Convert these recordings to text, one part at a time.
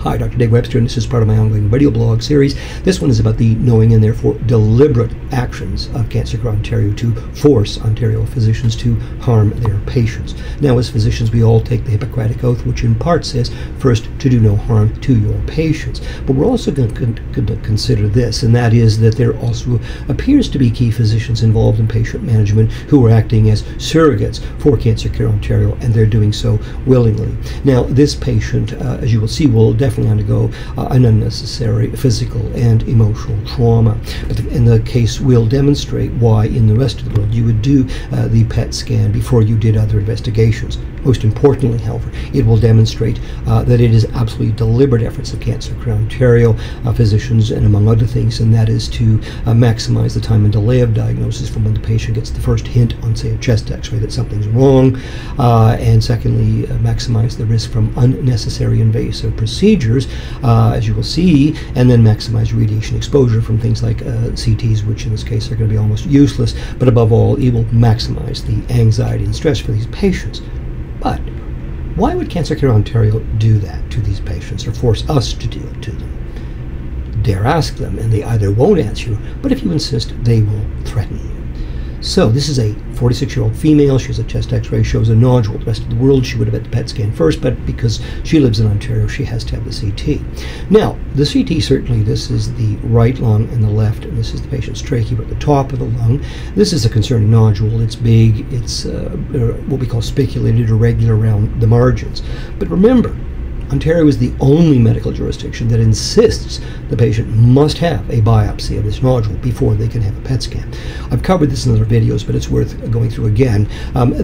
Hi, Dr. Dave Webster, and this is part of my ongoing video blog series. This one is about the knowing and therefore deliberate actions of Cancer Care Ontario to force Ontario physicians to harm their patients. Now, as physicians, we all take the Hippocratic Oath, which in part says, first, to do no harm to your patients. But we're also going to consider this, and that is that there also appears to be key physicians involved in patient management who are acting as surrogates for Cancer Care Ontario, and they're doing so willingly. Now, this patient, as you will see, will definitely undergo an unnecessary physical and emotional trauma. But in the case will demonstrate why in the rest of the world you would do the PET scan before you did other investigations. Most importantly, however, it will demonstrate that it is absolutely deliberate efforts of Cancer Care Ontario physicians, and among other things, and that is to maximize the time and delay of diagnosis from when the patient gets the first hint on, say, a chest x-ray that something's wrong, and secondly, maximize the risk from unnecessary invasive procedures, as you will see, and then maximize radiation exposure from things like CTs, which in this case are going to be almost useless, but above all, it will maximize the anxiety and stress for these patients. But why would Cancer Care Ontario do that to these patients, or force us to do it to them? Dare ask them, and they either won't answer you, but if you insist, they will threaten you. So this is a 46-year-old female. She has a chest x-ray, shows a nodule. The rest of the world, she would have had the PET scan first, but because she lives in Ontario, she has to have the CT. Now, the CT, certainly, this is the right lung and the left, and this is the patient's trachea at the top of the lung. This is a concerning nodule. It's big. It's what we call spiculated, irregular around the margins. But remember, Ontario is the only medical jurisdiction that insists the patient must have a biopsy of this nodule before they can have a PET scan. I've covered this in other videos, but it's worth going through again.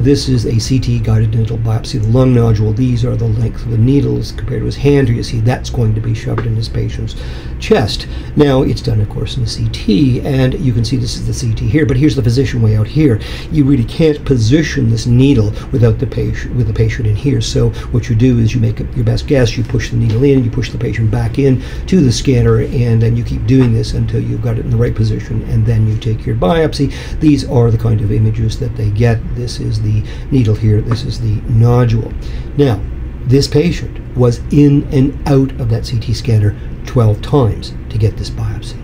This is a CT-guided needle biopsy of the lung nodule. These are the length of the needles compared to his hand. Here you see that's going to be shoved in this patient's chest. Now, it's done, of course, in the CT, and you can see this is the CT here, but here's the physician way out here. You really can't position this needle without the patient, with the patient in here. So what you do is you make your best guess. You push the needle in, you push the patient back in to the scanner, and then you keep doing this until you've got it in the right position, and then you take your biopsy. These are the kind of images that they get. This is the needle here, this is the nodule. Now, this patient was in and out of that CT scanner 12 times to get this biopsy.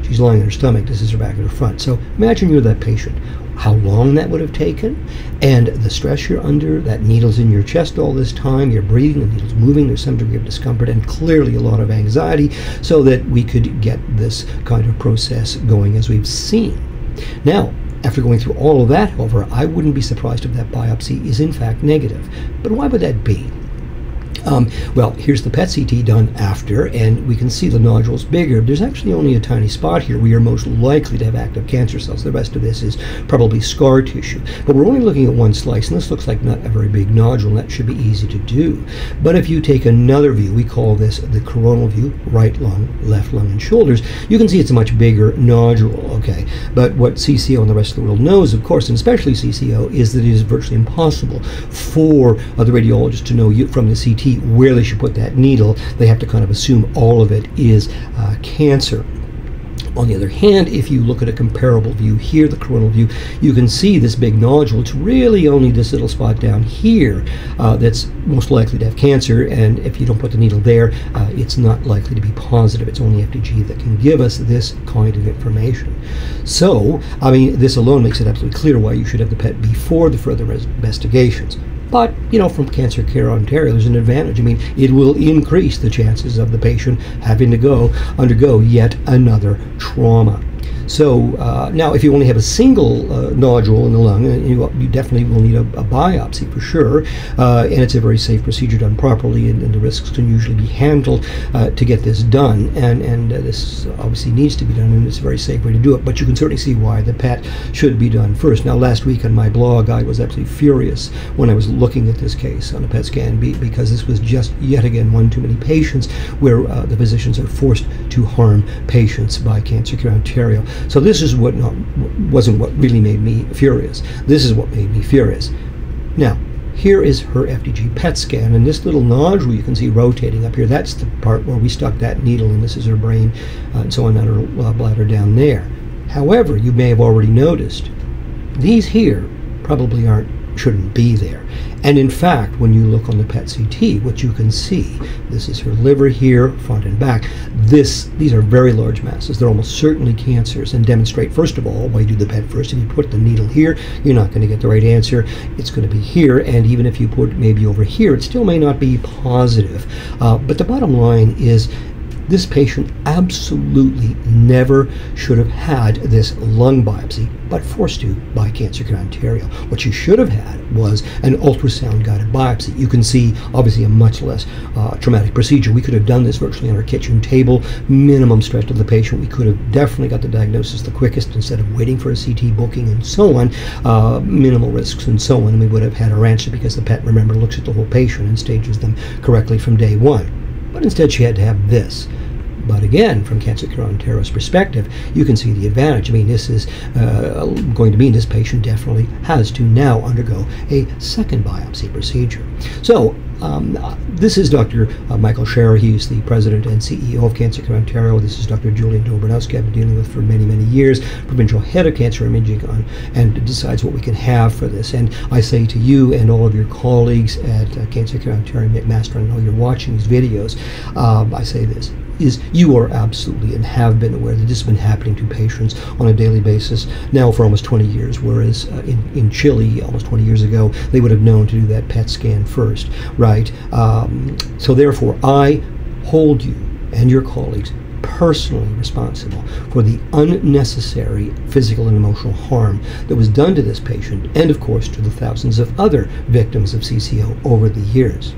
She's lying on her stomach, this is her back and her front. So imagine you're that patient, how long that would have taken, and the stress you're under, that needle's in your chest all this time, you're breathing, the needle's moving, there's some degree of discomfort, and clearly a lot of anxiety, so that we could get this kind of process going as we've seen. Now, after going through all of that, however, I wouldn't be surprised if that biopsy is in fact negative. But why would that be? Well, here's the PET CT done after, and we can see the nodule's bigger. There's actually only a tiny spot here where you're most likely to have active cancer cells. The rest of this is probably scar tissue. But we're only looking at one slice, and this looks like not a very big nodule, and that should be easy to do. But if you take another view, we call this the coronal view, right lung, left lung, and shoulders, you can see it's a much bigger nodule, okay? But what CCO and the rest of the world knows, of course, and especially CCO, is that it is virtually impossible for the radiologist to know from the CT where they should put that needle. They have to kind of assume all of it is cancer. On the other hand, if you look at a comparable view here, the coronal view, you can see this big nodule. It's really only this little spot down here that's most likely to have cancer, and if you don't put the needle there, it's not likely to be positive. It's only FDG that can give us this kind of information. So, I mean, this alone makes it absolutely clear why you should have the PET before the further investigations. But, you know, from Cancer Care Ontario, there's an advantage. I mean, it will increase the chances of the patient having to undergo yet another trauma. So now, if you only have a single nodule in the lung, you definitely will need a biopsy for sure, and it's a very safe procedure done properly, and the risks can usually be handled to get this done, and this obviously needs to be done, and it's a very safe way to do it, but you can certainly see why the PET should be done first. Now, last week on my blog, I was absolutely furious when I was looking at this case on a PET scan, because this was just yet again one too many patients where the physicians are forced to harm patients by Cancer Care Ontario. So this is wasn't what really made me furious. This is what made me furious. Now, here is her FDG PET scan, and this little nodule you can see rotating up here, that's the part where we stuck that needle in. This is her brain, and so on, not her bladder down there. However, you may have already noticed, these here probably aren't shouldn't be there. And in fact, when you look on the PET CT, what you can see, this is her liver here, front and back. These are very large masses. They're almost certainly cancers, and demonstrate, first of all, why you do the PET first. If you put the needle here, you're not going to get the right answer. It's going to be here, and even if you put it maybe over here, it still may not be positive. But the bottom line is, this patient absolutely never should have had this lung biopsy, but forced to by Cancer Care Ontario. What she should have had was an ultrasound-guided biopsy. You can see, obviously, a much less traumatic procedure. We could have done this virtually on our kitchen table, minimum stress to the patient. We could have definitely got the diagnosis the quickest instead of waiting for a CT booking and so on, minimal risks and so on, and we would have had our answer because the PET, remember, looks at the whole patient and stages them correctly from day one. But instead she had to have this. But again, from Cancer Care Ontario's perspective, you can see the advantage. I mean, this is going to mean this patient definitely has to now undergo a second biopsy procedure. So this is Dr. Michael Scherer. He is the president and CEO of Cancer Care Ontario. This is Dr. Julian Dobranowski I've been dealing with for many, many years, provincial head of cancer imaging, and decides what we can have for this. And I say to you and all of your colleagues at Cancer Care Ontario, McMaster, I know you're watching these videos, I say this, is you are absolutely and have been aware that this has been happening to patients on a daily basis now for almost 20 years, whereas in Chile, almost 20 years ago, they would have known to do that PET scan first, right? So therefore, I hold you and your colleagues personally responsible for the unnecessary physical and emotional harm that was done to this patient, and of course to the thousands of other victims of CCO over the years.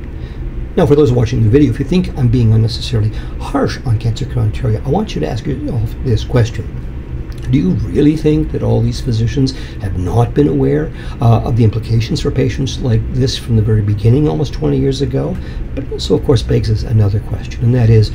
Now, for those watching the video, if you think I'm being unnecessarily harsh on Cancer Care Ontario, I want you to ask yourself this question. Do you really think that all these physicians have not been aware of the implications for patients like this from the very beginning, almost 20 years ago? But also, of course, begs us another question, and that is,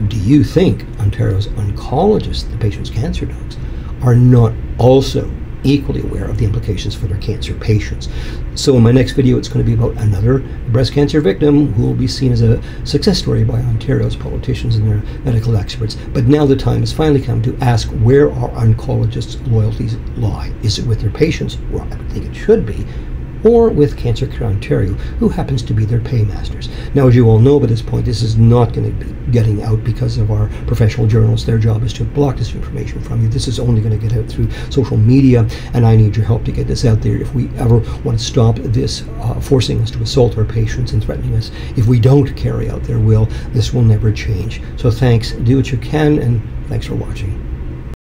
do you think Ontario's oncologists, the patient's cancer docs, are not also equally aware of the implications for their cancer patients? So in my next video, it's going to be about another breast cancer victim who will be seen as a success story by Ontario's politicians and their medical experts. But now the time has finally come to ask where our oncologists' loyalties lie. Is it with their patients? Well, I would think it should be. Or with Cancer Care Ontario, who happens to be their paymasters. Now, as you all know by this point, this is not going to be getting out because of our professional journalists. Their job is to block this information from you. This is only going to get out through social media, and I need your help to get this out there. If we ever want to stop this forcing us to assault our patients and threatening us, if we don't carry out their will, this will never change. So thanks, do what you can, and thanks for watching.